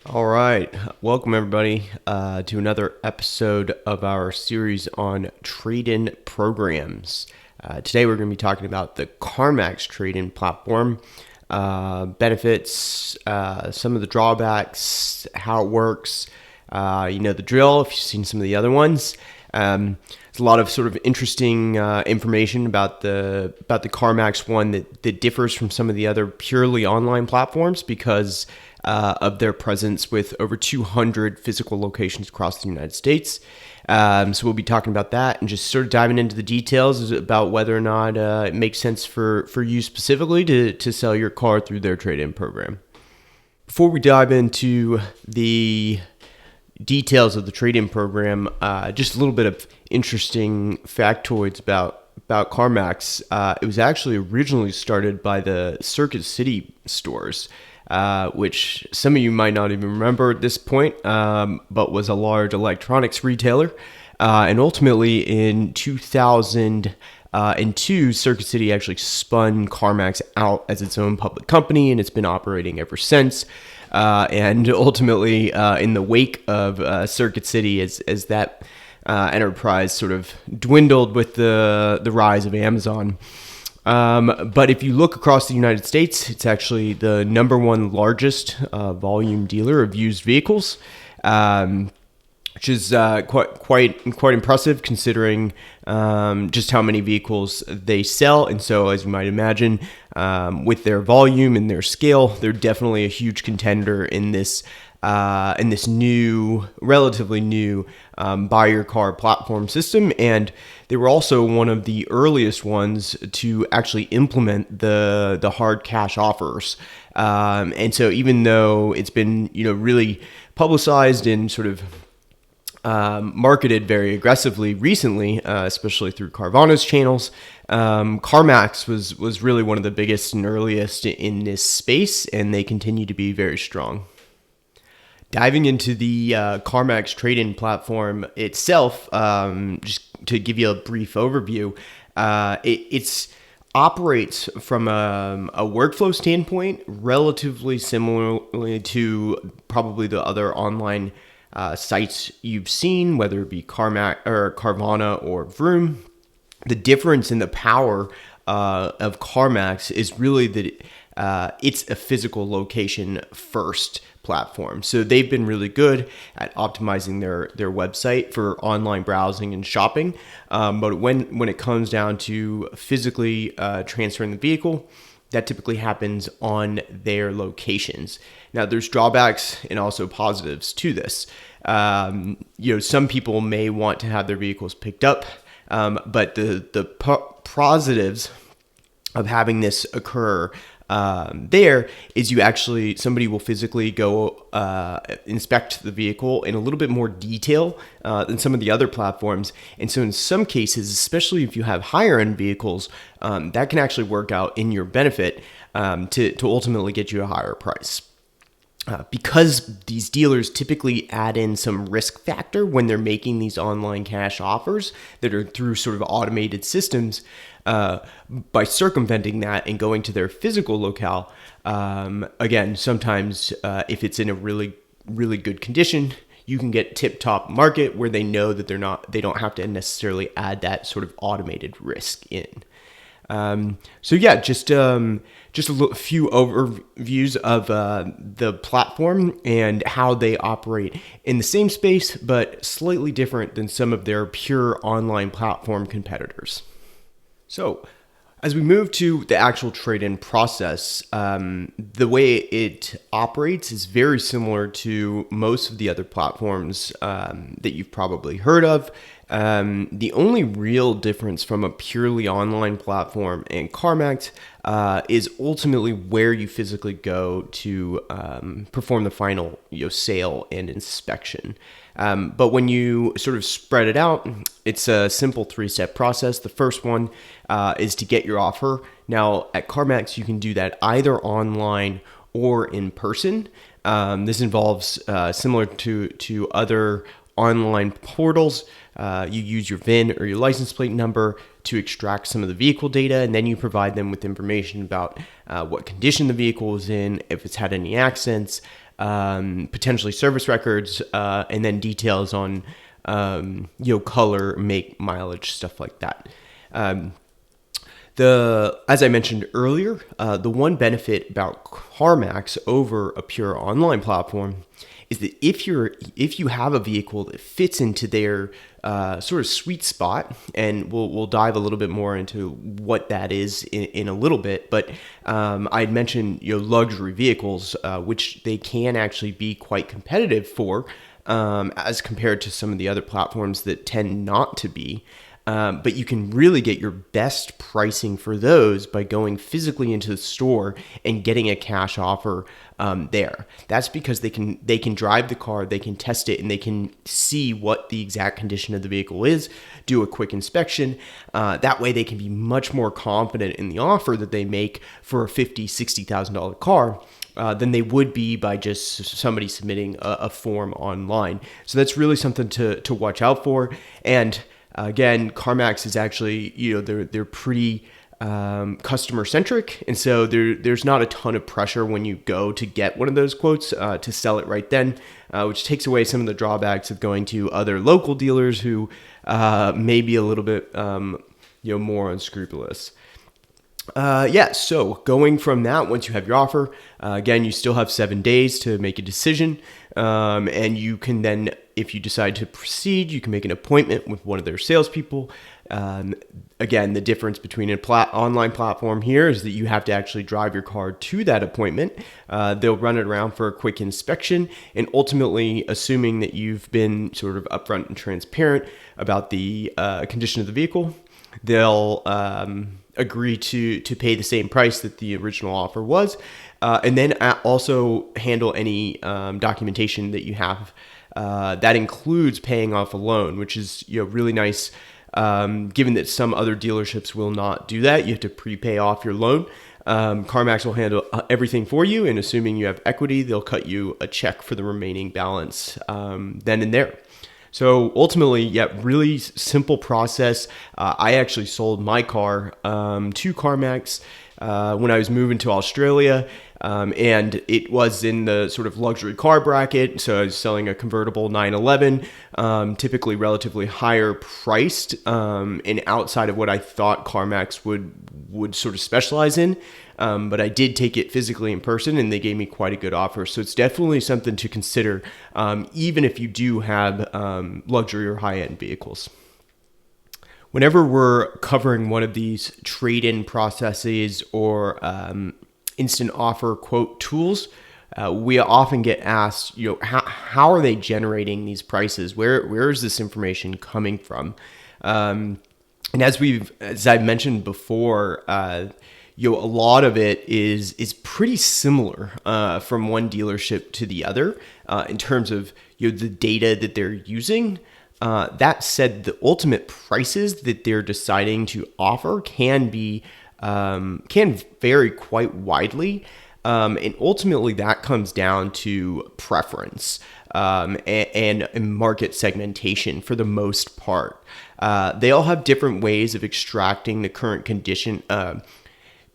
All right. Welcome, everybody, to another episode of our series on trade-in programs. Today, we're going to be talking about the Carmax trade-in platform, benefits, some of the drawbacks, how it works. You know the drill if you've seen some of the other ones. There's a lot of sort of interesting information about the Carmax one that differs from some of the other purely online platforms because of their presence with over 200 physical locations across the United States. So we'll be talking about that and just sort of diving into the details about whether or not it makes sense for you specifically to sell your car through their trade-in program. Before we dive into the details of the trade-in program, just a little bit of interesting factoids about Carmax. It was actually originally started by the Circuit City stores, which some of you might not even remember at this point, but was a large electronics retailer. And ultimately in 2002, Circuit City actually spun Carmax out as its own public company, and it's been operating ever since. And ultimately, in the wake of Circuit City, as that enterprise sort of dwindled with the rise of Amazon. But if you look across the United States, it's actually the number one largest volume dealer of used vehicles, which is quite impressive considering just how many vehicles they sell. And so, as you might imagine, with their volume and their scale, they're definitely a huge contender in this relatively new buy your car platform system. And they were also one of the earliest ones to actually implement the hard cash offers. And so even though it's been, really publicized and sort of marketed very aggressively recently, especially through Carvana's channels, Carmax was really one of the biggest and earliest in this space, and they continue to be very strong. Diving into the Carmax trade-in platform itself, just to give you a brief overview, it operates from a workflow standpoint relatively similarly to probably the other online sites you've seen, whether it be Carmax or Carvana or Vroom. The difference in the power of Carmax is really that it's a physical location first platform. So they've been really good at optimizing their website for online browsing and shopping. But when it comes down to physically transferring the vehicle, that typically happens on their locations. Now, there's drawbacks and also positives to this. Some people may want to have their vehicles picked up, but the positives of having this occur there is somebody will physically go inspect the vehicle in a little bit more detail than some of the other platforms. And so in some cases, especially if you have higher end vehicles, that can actually work out in your benefit to ultimately get you a higher price. Because these dealers typically add in some risk factor when they're making these online cash offers that are through sort of automated systems, by circumventing that and going to their physical locale, again, sometimes if it's in a really, really good condition, you can get tip-top market where they know that they don't have to necessarily add that sort of automated risk in. Just a few overviews of the platform and how they operate in the same space, but slightly different than some of their pure online platform competitors. So, as we move to the actual trade-in process, the way it operates is very similar to most of the other platforms that you've probably heard of. The only real difference from a purely online platform and Carmax is ultimately where you physically go to perform the final sale and inspection. But when you sort of spread it out, it's a simple 3-step process. The first one is to get your offer. Now, at Carmax, you can do that either online or in person. This involves, similar to other online portals, you use your VIN or your license plate number to extract some of the vehicle data, and then you provide them with information about what condition the vehicle is in, if it's had any accidents, potentially service records, and then details on color, make, mileage, stuff like that. As I mentioned earlier, the one benefit about Carmax over a pure online platform is that if you have a vehicle that fits into their sort of sweet spot, and we'll dive a little bit more into what that is in a little bit, but I'd mentioned luxury vehicles, which they can actually be quite competitive for, as compared to some of the other platforms that tend not to be. But you can really get your best pricing for those by going physically into the store and getting a cash offer there. That's because they can drive the car, they can test it, and they can see what the exact condition of the vehicle is, do a quick inspection. That way they can be much more confident in the offer that they make for a $50,000, $60,000 car. Than they would be by just somebody submitting a form online. So that's really something to watch out for. And again, Carmax is actually, they're pretty customer centric, and so there's not a ton of pressure when you go to get one of those quotes to sell it right then, which takes away some of the drawbacks of going to other local dealers who may be a little bit more unscrupulous. So going from that, once you have your offer, again, you still have 7 days to make a decision. And you can then, if you decide to proceed, you can make an appointment with one of their salespeople. Again, the difference between an online platform here is that you have to actually drive your car to that appointment. They'll run it around for a quick inspection, and ultimately, assuming that you've been sort of upfront and transparent about the condition of the vehicle, they'll agree to pay the same price that the original offer was, and then also handle any documentation that you have. That includes paying off a loan, which is really nice, given that some other dealerships will not do that. You have to prepay off your loan. Carmax will handle everything for you, and assuming you have equity, they'll cut you a check for the remaining balance then and there. So ultimately, really simple process. I actually sold my car to Carmax when I was moving to Australia, and it was in the sort of luxury car bracket. So I was selling a convertible 911, typically relatively higher priced, and outside of what I thought Carmax would sort of specialize in. But I did take it physically in person, and they gave me quite a good offer. So it's definitely something to consider, even if you do have luxury or high-end vehicles. Whenever we're covering one of these trade-in processes or instant offer quote tools, we often get asked, how are they generating these prices? Where is this information coming from? And as I've mentioned before, a lot of it is pretty similar from one dealership to the other in terms of the data that they're using. That said, the ultimate prices that they're deciding to offer can vary quite widely, and ultimately that comes down to preference and market segmentation for the most part. They all have different ways of extracting the current condition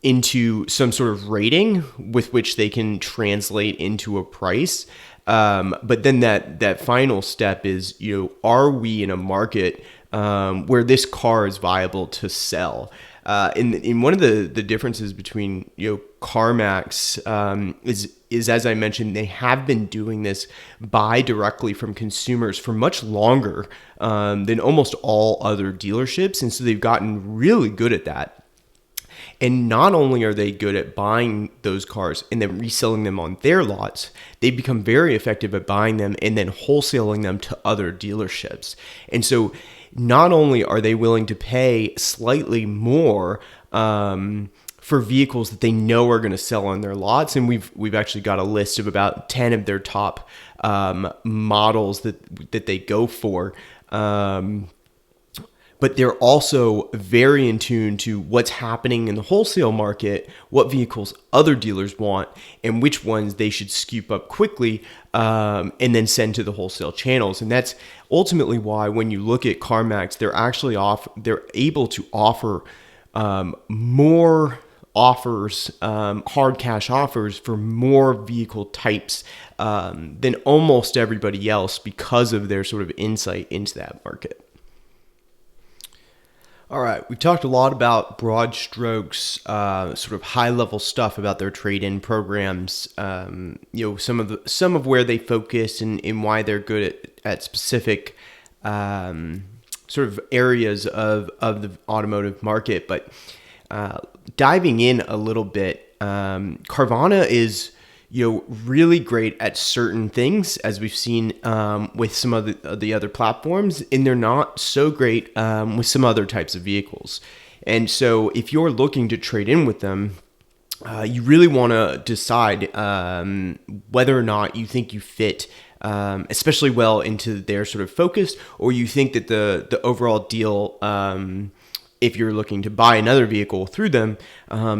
into some sort of rating with which they can translate into a price. But then that final step is, are we in a market where this car is viable to sell? In one of the differences between Carmax is as I mentioned, they have been doing this buy directly from consumers for much longer than almost all other dealerships, and so they've gotten really good at that. And not only are they good at buying those cars and then reselling them on their lots, they've become very effective at buying them and then wholesaling them to other dealerships. And so not only are they willing to pay slightly more for vehicles that they know are going to sell on their lots, and we've actually got a list of about 10 of their top models that they go for. But they're also very in tune to what's happening in the wholesale market, what vehicles other dealers want, and which ones they should scoop up quickly and then send to the wholesale channels. And that's ultimately why when you look at CarMax, they're able to offer more offers, hard cash offers for more vehicle types than almost everybody else because of their sort of insight into that market. All right, we talked a lot about broad strokes, sort of high level stuff about their trade-in programs. Some of where they focus and why they're good at specific sort of areas of the automotive market. But diving in a little bit, Carvana is really great at certain things, as we've seen with some of the other platforms, and they're not so great with some other types of vehicles. And so if you're looking to trade in with them, you really want to decide whether or not you think you fit especially well into their sort of focus, or you think that the overall deal, if you're looking to buy another vehicle through them,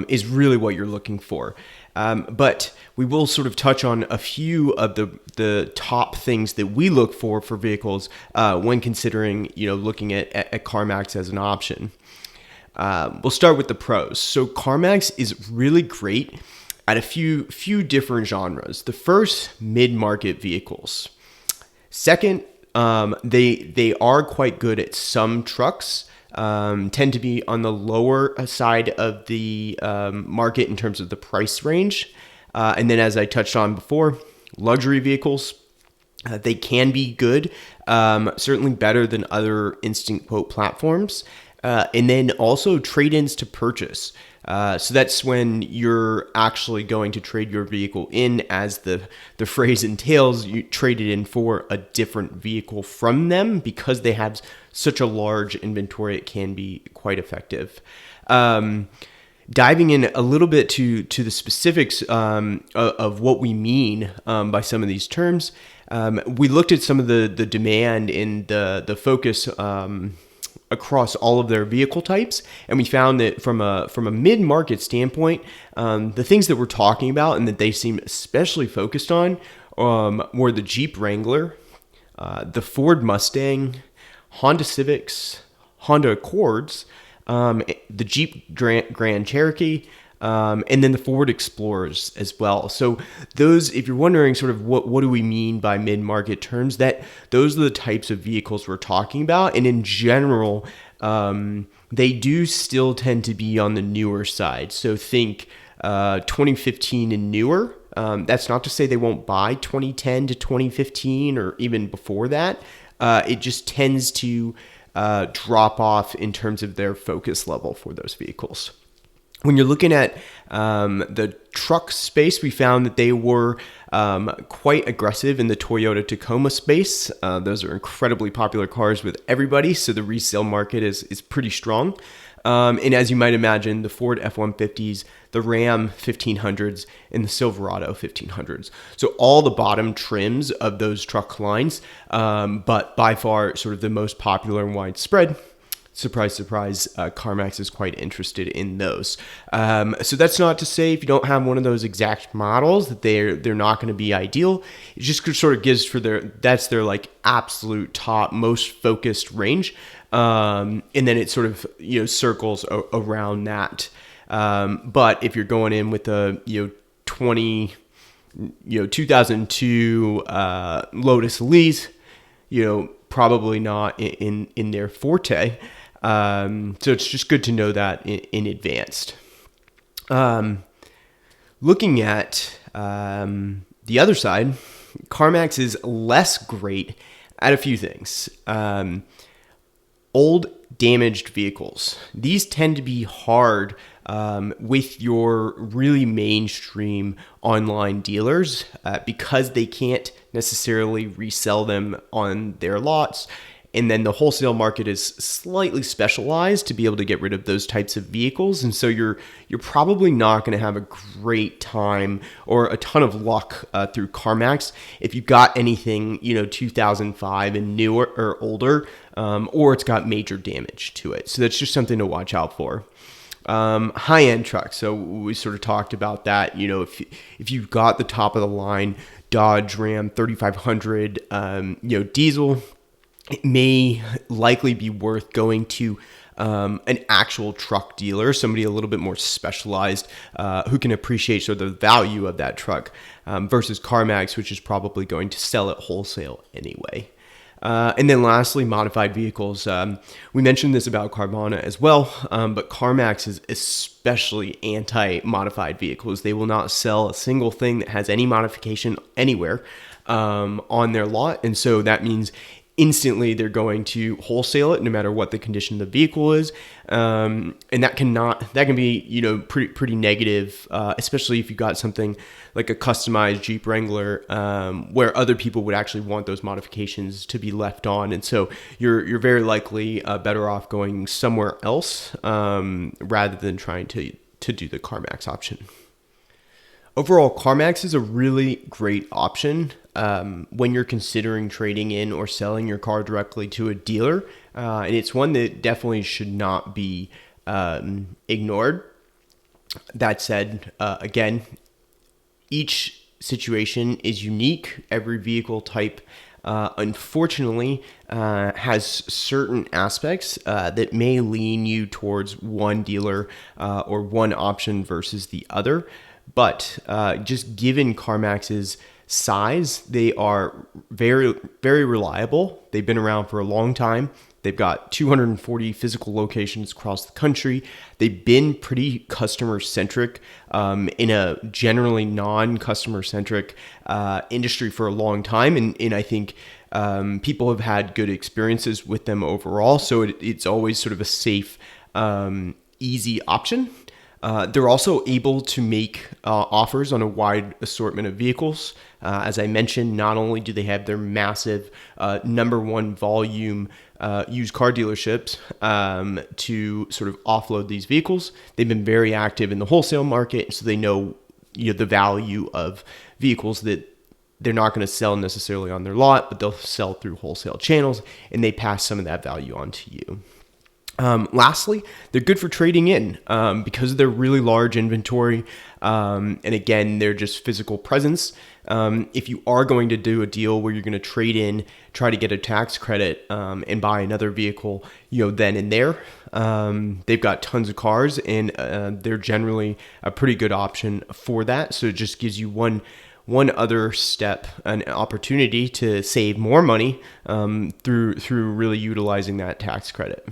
is really what you're looking for. But we will sort of touch on a few of the top things that we look for vehicles when considering, looking at Carmax as an option. We'll start with the pros. So Carmax is really great at a few different genres. The first, mid-market vehicles. Second, they are quite good at some trucks. Tend to be on the lower side of the market in terms of the price range. And then, as I touched on before, luxury vehicles, they can be good, certainly better than other instant quote platforms. And then also trade-ins to purchase. So that's when you're actually going to trade your vehicle in, as the phrase entails. You trade it in for a different vehicle from them because they have such a large inventory. It can be quite effective. Diving in a little bit to the specifics of what we mean by some of these terms, we looked at some of the demand and the focus across all of their vehicle types, and we found that from a mid-market standpoint, the things that we're talking about and that they seem especially focused on were the Jeep Wrangler, the Ford Mustang, Honda Civics, Honda Accords, the Jeep Grand Cherokee, and then the Ford Explorers as well. So those, if you're wondering sort of what do we mean by mid-market terms, that those are the types of vehicles we're talking about. And in general, they do still tend to be on the newer side. So think 2015 and newer. That's not to say they won't buy 2010 to 2015 or even before that. It just tends to drop off in terms of their focus level for those vehicles. When you're looking at the truck space, we found that they were quite aggressive in the Toyota Tacoma space. Those are incredibly popular cars with everybody, so the resale market is pretty strong. And as you might imagine, the Ford F-150s, the Ram 1500s, and the Silverado 1500s. So all the bottom trims of those truck lines, but by far sort of the most popular and widespread. Surprise, surprise, Carmax is quite interested in those. So that's not to say if you don't have one of those exact models that they're not going to be ideal. It just sort of gives that's their like absolute top, most focused range. And then it sort of, circles around that. But if you're going in with a, 2002 Lotus Elise, probably not in their forte. So it's just good to know that in advance. Looking at the other side, Carmax is less great at a few things. Old, damaged vehicles. These tend to be hard with your really mainstream online dealers because they can't necessarily resell them on their lots. And then the wholesale market is slightly specialized to be able to get rid of those types of vehicles. And so you're probably not going to have a great time or a ton of luck through Carmax if you've got anything, 2005 and newer or older, or it's got major damage to it. So that's just something to watch out for. High-end trucks. So we sort of talked about that. If you've got the top of the line Dodge Ram 3500, diesel, it may likely be worth going to an actual truck dealer, somebody a little bit more specialized, who can appreciate sort of the value of that truck, versus CarMax, which is probably going to sell it wholesale anyway. And then lastly, modified vehicles. We mentioned this about Carvana as well, but Carmax is especially anti-modified vehicles. They will not sell a single thing that has any modification anywhere on their lot. And so that means instantly they're going to wholesale it no matter what the condition of the vehicle is. And that can be, pretty negative, especially if you got something like a customized Jeep Wrangler, where other people would actually want those modifications to be left on. And so you're very likely better off going somewhere else, rather than trying to do the CarMax option. Overall, CarMax is a really great option when you're considering trading in or selling your car directly to a dealer. And it's one that definitely should not be ignored. That said, again, each situation is unique. Every vehicle type, unfortunately, has certain aspects that may lean you towards one dealer or one option versus the other. But just given CarMax's size, they are very, very reliable. They've been around for a long time. They've got 240 physical locations across the country. They've been pretty customer-centric in a generally non-customer-centric industry for a long time. And I think people have had good experiences with them overall. So it's always sort of a safe, easy option. They're also able to make offers on a wide assortment of vehicles. As I mentioned, not only do they have their massive number one volume used car dealerships to sort of offload these vehicles, they've been very active in the wholesale market, so they know the value of vehicles that they're not going to sell necessarily on their lot, but they'll sell through wholesale channels, and they pass some of that value on to you. Lastly, they're good for trading in because of their really large inventory. And again, they're just physical presence. If you are going to do a deal where you're going to trade in, try to get a tax credit and buy another vehicle, then and there, they've got tons of cars, and they're generally a pretty good option for that. So it just gives you one other step, an opportunity to save more money through really utilizing that tax credit.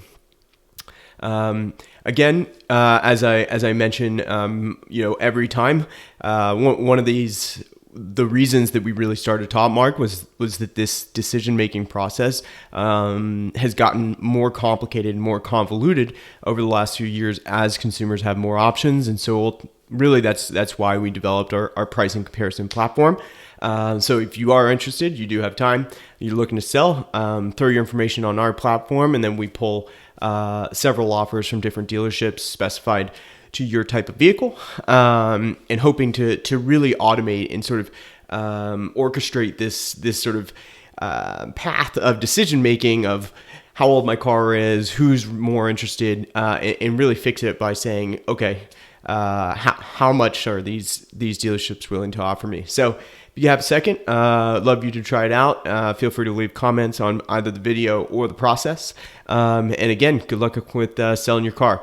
Again, as I mentioned, every time, one of the reasons that we really started Topmarq was that this decision-making process, has gotten more complicated and more convoluted over the last few years as consumers have more options. And so really that's why we developed our pricing comparison platform. So if you are interested, you do have time, you're looking to sell, throw your information on our platform, and then we pull several offers from different dealerships specified to your type of vehicle, and hoping to really automate and sort of orchestrate this sort of path of decision making of how old my car is, who's more interested, and really fix it by saying, okay, how much are these dealerships willing to offer me? So if you have a second, love you to try it out. Feel free to leave comments on either the video or the process. And again, good luck with selling your car.